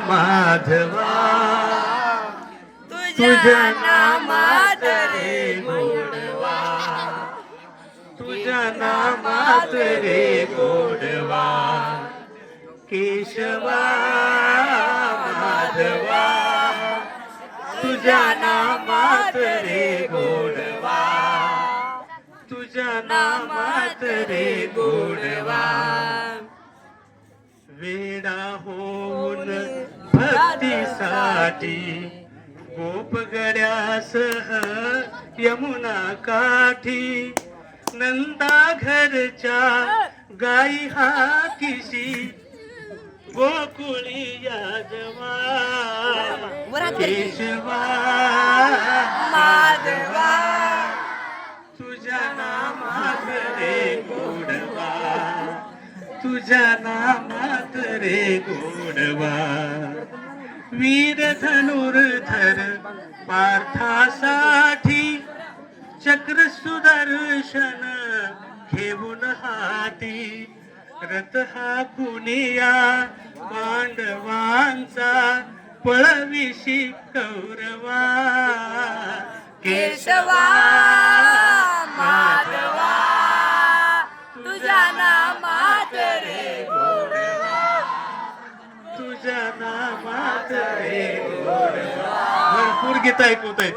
माधवा तुझ्या नामात रे गोडवा तुझ्या नामात रे गोडवा केशवा माधवा तुझ्या नामात रे गोडवा तुझ्या नामात रे गोडवा वेडा होऊन भक्तीसाठी गोपगड्यासह यमुना काठी नंदा घरच्या गाई हाकीशी गोकुळी याजवा केशवा माधवा तुझ्या नामात रे गोडवा तुझ्या नामात रे गोडवा वीर धनुर्धर पार्थासाठी चक्र सुदर्शन घेऊन हाती रथ हा कुनिया पांडवांचा पळविशी कौरवा केशवा माधवा तुझ्या नामात रे गोडवा तुझ्या नामात रे गोडवा भरपूर गीत ऐकवत आहे.